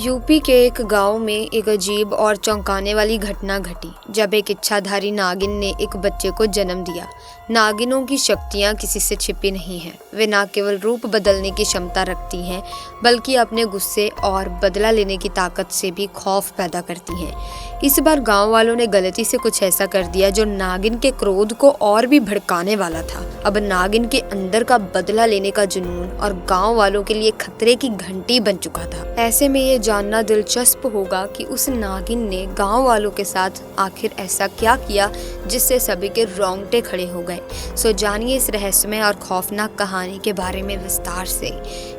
UP के एक गांव में एक अजीब और चौंकाने वाली घटना घटी जब एक इच्छाधारी नागिन ने एक बच्चे को जन्म दिया। नागिनों की शक्तियां किसी से छिपी नहीं हैं। वे न केवल रूप बदलने की क्षमता रखती हैं बल्कि अपने गुस्से और बदला लेने की ताकत से भी खौफ पैदा करती हैं। इस बार गांव वालों ने गलती से कुछ ऐसा कर दिया जो नागिन के क्रोध को और भी भड़काने वाला था। अब नागिन के अंदर का बदला लेने का जुनून और गांव वालों के लिए खतरे की घंटी बन चुका था। ऐसे में ये जानना दिलचस्प होगा कि उस नागिन ने गांव वालों के साथ आखिर ऐसा क्या किया जिससे सभी के रोंगटे खड़े हो गए। सो जानिए इस रहस्यमय और खौफनाक कहानी के बारे में विस्तार से।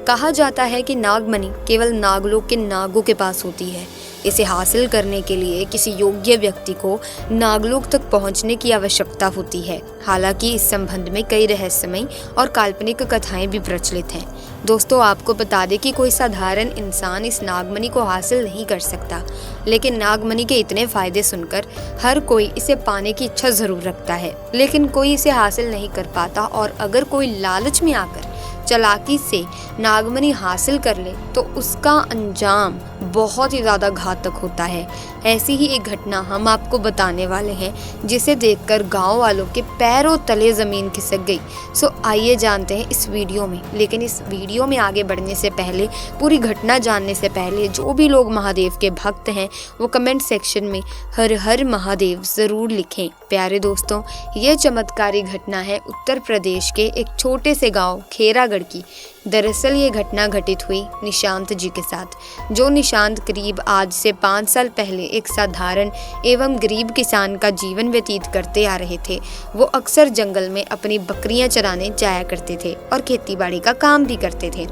कहा जाता है कि नागमणि केवल नागलोक के नागों के पास होती है। इसे हासिल करने के लिए किसी योग्य व्यक्ति को नागलोक तक पहुंचने की आवश्यकता होती है। हालांकि इस संबंध में कई रहस्यमय और काल्पनिक कथाएं भी प्रचलित हैं। दोस्तों, आपको बता दें कि कोई साधारण इंसान इस नागमणि को हासिल नहीं कर सकता, लेकिन नागमणि के इतने फायदे सुनकर हर कोई इसे पाने की इच्छा जरूर रखता है, लेकिन कोई इसे हासिल नहीं कर पाता। और अगर कोई लालच में आकर चालाकी से नागमणि हासिल कर ले तो उसका अंजाम बहुत ही ज़्यादा घातक होता है। ऐसी ही एक घटना हम आपको बताने वाले हैं जिसे देखकर गांव वालों के पैरों तले ज़मीन खिसक गई। सो आइए जानते हैं इस वीडियो में। लेकिन इस वीडियो में आगे बढ़ने से पहले, पूरी घटना जानने से पहले, जो भी लोग महादेव के भक्त हैं वो कमेंट सेक्शन में हर हर महादेव ज़रूर लिखें। प्यारे दोस्तों, ये चमत्कारी घटना है उत्तर प्रदेश के एक छोटे से गाँव खेरागढ़ की। दरअसल ये घटना घटित हुई निशांत जी के साथ। जो निशांत करीब आज से 5 साल पहले एक साधारण एवं गरीब किसान का जीवन व्यतीत करते आ रहे थे। वो अक्सर जंगल में अपनी बकरियां चराने जाया करते थे और खेतीबाड़ी का काम भी करते थे।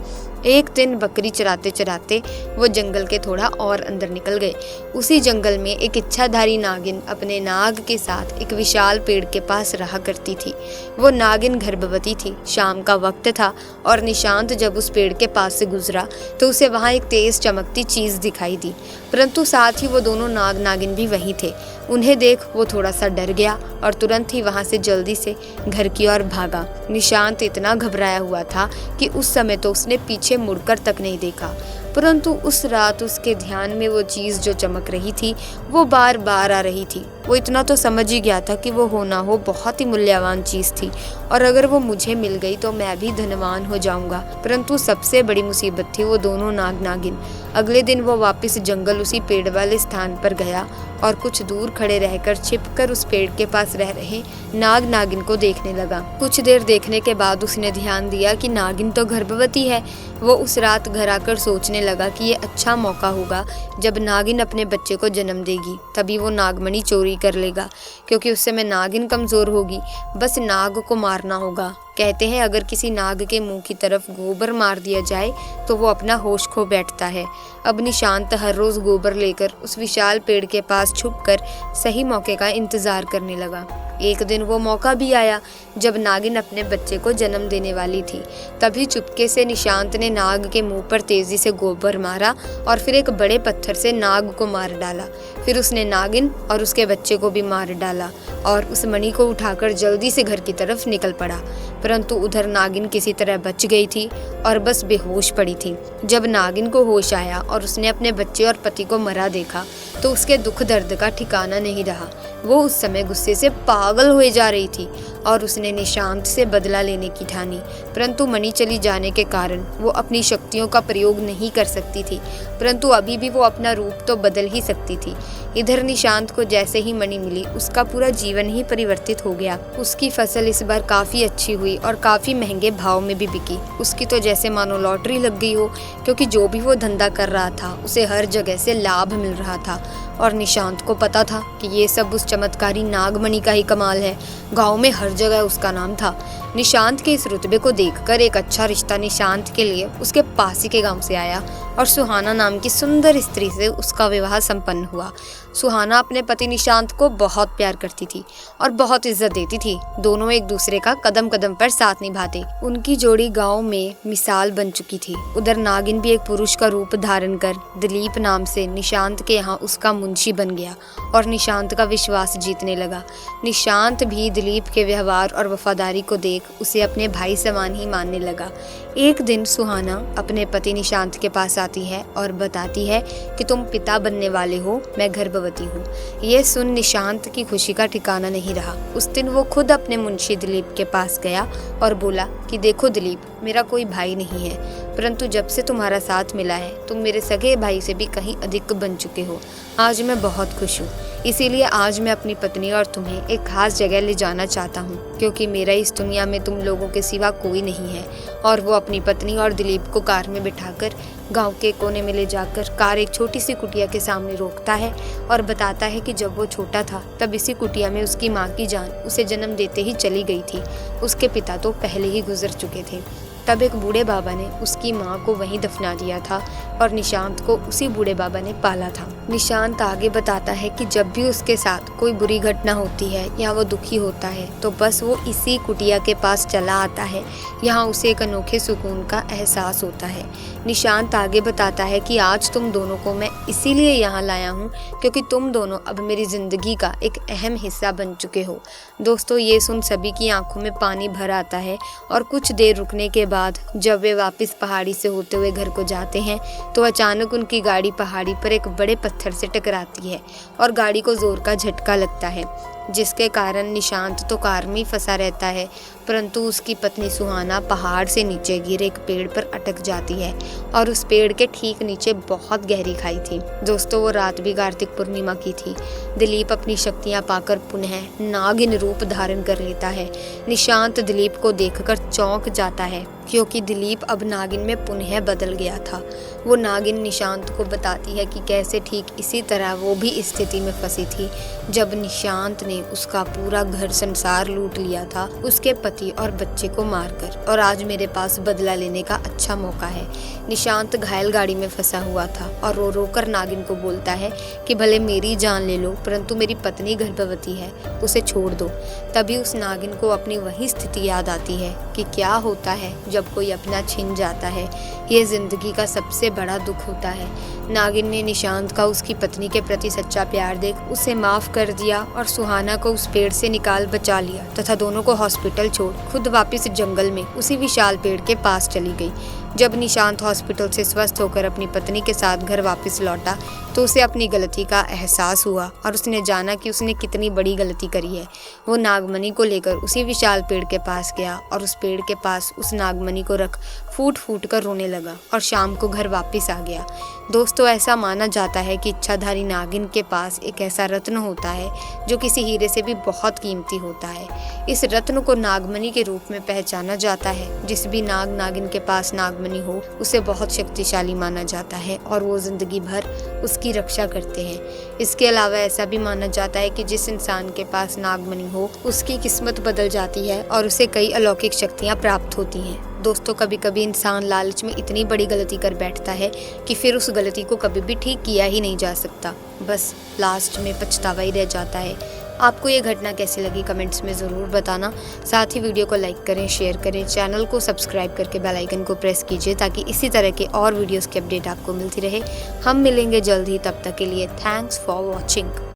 एक दिन बकरी चराते चराते वो जंगल के थोड़ा और अंदर निकल गए। उसी जंगल में एक इच्छाधारी नागिन अपने नाग के साथ एक विशाल पेड़ के पास रहा करती थी। वो नागिन गर्भवती थी। शाम का वक्त था और निशांत जब उस पेड़ के पास से गुजरा तो उसे वहाँ एक तेज चमकती चीज दिखाई दी, परंतु साथ ही वो दोनों नाग नागिन भी वहीं थे। उन्हें देख वो थोड़ा सा डर गया और तुरंत ही वहाँ से जल्दी से घर की ओर भागा। निशांत इतना घबराया हुआ था कि उस समय तो उसने पीछे मुड़कर तक नहीं देखा, परंतु उस रात उसके ध्यान में वो चीज़ जो चमक रही थी वो बार बार आ रही थी। वो इतना तो समझ ही गया था कि वो हो ना हो बहुत ही मूल्यवान चीज़ थी और अगर वो मुझे मिल गई तो मैं भी धनवान हो जाऊंगा। परंतु सबसे बड़ी मुसीबत थी वो दोनों नाग नागिन। अगले दिन वो वापस जंगल उसी पेड़ वाले स्थान पर गया और कुछ दूर खड़े रहकर छिपकर उस पेड़ के पास रह रहे नाग नागिन को देखने लगा। कुछ देर देखने के बाद उसने ध्यान दिया कि नागिन तो गर्भवती है। वो उस रात घर आकर सोचने लगा कि ये अच्छा मौका होगा जब नागिन अपने बच्चे को जन्म देगी, तभी वो नागमणि चोरी कर लेगा, क्योंकि उस समय नागिन कमज़ोर होगी। बस नाग को मारना होगा। कहते हैं अगर किसी नाग के मुंह की तरफ गोबर मार दिया जाए तो वो अपना होश खो बैठता है। अब निशांत हर रोज़ गोबर लेकर उस विशाल पेड़ के पास छुपकर सही मौके का इंतज़ार करने लगा। एक दिन वो मौका भी आया जब नागिन अपने बच्चे को जन्म देने वाली थी। तभी चुपके से निशांत ने नाग के मुंह पर तेजी से गोबर मारा और फिर एक बड़े पत्थर से नाग को मार डाला। फिर उसने नागिन और उसके बच्चे को भी मार डाला और उस मणि को उठाकर जल्दी से घर की तरफ निकल पड़ा। परंतु उधर नागिन किसी तरह बच गई थी और बस बेहोश पड़ी थी। जब नागिन को होश आया और उसने अपने बच्चे और पति को मरा देखा तो उसके दुख दर्द का ठिकाना नहीं रहा। वो उस समय गुस्से से पागल हुए जा रही थी और उसने निशांत से बदला लेने की ठानी। परंतु मणि चली जाने के कारण वो अपनी शक्तियों का प्रयोग नहीं कर सकती थी, परंतु अभी भी वो अपना रूप तो बदल ही सकती थी। इधर निशांत को जैसे ही मणि मिली उसका पूरा जीवन ही परिवर्तित हो गया। उसकी फसल इस बार काफ़ी अच्छी हुई और काफ़ी महंगे भाव में भी बिकी। उसकी तो जैसे मानो लॉटरी लग गई हो, क्योंकि जो भी वो धंधा कर रहा था उसे हर जगह से लाभ मिल रहा था। और निशांत को पता था कि ये सब उस चमत्कारी नागमणि का ही कमाल है। गांव में हर जगह उसका नाम था। निशांत के इस रुतबे को देखकर एक अच्छा रिश्ता निशांत के लिए उसके पास ही के गांव से आया और सुहाना नाम की सुंदर स्त्री से उसका विवाह संपन्न हुआ। सुहाना अपने पति निशांत को बहुत प्यार करती थी और बहुत इज्जत देती थी। दोनों एक दूसरे का कदम कदम पर साथ निभाते। उनकी जोड़ी गांव में मिसाल बन चुकी थी। उधर नागिन भी एक पुरुष का रूप धारण कर दिलीप नाम से निशांत के यहाँ उसका मुंशी बन गया और निशांत का विश्वास जीतने लगा। निशांत भी दिलीप के व्यवहार और वफादारी को देख उसे अपने भाई समान ही मानने लगा। एक दिन सुहाना अपने पति निशांत के पास आती है और बताती है कि तुम पिता बनने वाले हो, मैं गर्भवती हूँ। ये सुन निशांत की खुशी का ठिकाना नहीं रहा। उस दिन वो खुद अपने मुंशी दिलीप के पास गया और बोला कि देखो दिलीप, मेरा कोई भाई नहीं है, परंतु जब से तुम्हारा साथ मिला है तुम मेरे सगे भाई से भी कहीं अधिक बन चुके हो। आज मैं बहुत खुश हूँ, इसीलिए आज मैं अपनी पत्नी और तुम्हें एक खास जगह ले जाना चाहता हूँ, क्योंकि मेरा इस दुनिया में तुम लोगों के सिवा कोई नहीं है। और वो अपनी पत्नी और दिलीप को कार में बिठाकर गांव के कोने में ले जाकर कार एक छोटी सी कुटिया के सामने रोकता है और बताता है कि जब वो छोटा था तब इसी कुटिया में उसकी माँ की जान उसे जन्म देते ही चली गई थी। उसके पिता तो पहले ही गुजर चुके थे। तब एक बूढ़े बाबा ने उसकी माँ को वहीं दफना दिया था और निशांत को उसी बूढ़े बाबा ने पाला था। निशांत आगे बताता है कि जब भी उसके साथ कोई बुरी घटना होती है या वो दुखी होता है तो बस वो इसी कुटिया के पास चला आता है। यहाँ उसे एक अनोखे सुकून का एहसास होता है। निशांत आगे बताता है कि आज तुम दोनों को मैं इसीलिए यहाँ लाया हूँ क्योंकि तुम दोनों अब मेरी जिंदगी का एक अहम हिस्सा बन चुके हो। दोस्तों, ये सुन सभी की आंखों में पानी भर आता है और कुछ देर रुकने के बाद जब वे वापस पहाड़ी से होते हुए घर को जाते हैं तो अचानक उनकी गाड़ी पहाड़ी पर एक बड़े पत्थर से टकराती है और गाड़ी को जोर का झटका लगता है, जिसके कारण निशांत तो कार में फंसा रहता है, परंतु उसकी पत्नी सुहाना पहाड़ से नीचे गिरे एक पेड़ पर अटक जाती है और उस पेड़ के ठीक नीचे बहुत गहरी खाई थी। दोस्तों, वो रात भी कार्तिक पूर्णिमा की थी। दिलीप अपनी शक्तियां पाकर पुनः नागिन रूप धारण कर लेता है। निशांत दिलीप को देखकर चौंक जाता है क्योंकि दिलीप अब नागिन में पुनः बदल गया था। वो नागिन निशांत को बताती है कि कैसे ठीक इसी तरह वो भी इस स्थिति में फंसी थी जब निशांत ने उसका पूरा घर संसार लूट लिया था उसके पति और बच्चे को मारकर, और आज मेरे पास बदला लेने का अच्छा मौका है। निशांत घायल गाड़ी में फंसा हुआ था और रो रो कर नागिन को बोलता है कि भले मेरी जान ले लो परंतु मेरी पत्नी गर्भवती है, उसे छोड़ दो। तभी उस नागिन को अपनी वही स्थिति याद आती है कि क्या होता है जब कोई अपना छिन जाता है। ये जिंदगी का सबसे बड़ा दुख होता है। नागिन ने निशांत का उसकी पत्नी के प्रति सच्चा प्यार देख उसे माफ कर दिया और सुहाना को उस पेड़ से निकाल बचा लिया तथा दोनों को हॉस्पिटल छोड़ खुद वापस जंगल में उसी विशाल पेड़ के पास चली गई। जब निशांत हॉस्पिटल से स्वस्थ होकर अपनी पत्नी के साथ घर वापस लौटा तो उसे अपनी गलती का एहसास हुआ और उसने जाना कि उसने कितनी बड़ी गलती करी है। वो नागमणि को लेकर उसी विशाल पेड़ के पास गया और उस पेड़ के पास उस नागमणि को रख फूट फूट कर रोने लगा और शाम को घर वापस आ गया। दोस्तों, ऐसा माना जाता है कि इच्छाधारी नागिन के पास एक ऐसा रत्न होता है जो किसी हीरे से भी बहुत कीमती होता है। इस रत्न को नागमणि के रूप में पहचाना जाता है। जिस भी नाग नागिन के पास नागमणि हो उसे बहुत शक्तिशाली माना जाता है और वो जिंदगी भर उसकी रक्षा करते हैं। इसके अलावा ऐसा भी माना जाता है कि जिस इंसान के पास नागमणि हो उसकी किस्मत बदल जाती है और उसे कई अलौकिक शक्तियाँ प्राप्त होती हैं। दोस्तों, कभी कभी इंसान लालच में इतनी बड़ी गलती कर बैठता है कि फिर उस गलती को कभी भी ठीक किया ही नहीं जा सकता, बस लास्ट में पछतावा ही रह जाता है। आपको ये घटना कैसी लगी कमेंट्स में ज़रूर बताना। साथ ही वीडियो को लाइक करें, शेयर करें, चैनल को सब्सक्राइब करके बेल आइकन को प्रेस कीजिए ताकि इसी तरह के और वीडियोस की अपडेट आपको मिलती रहे। हम मिलेंगे जल्द ही, तब तक के लिए थैंक्स फॉर वॉचिंग।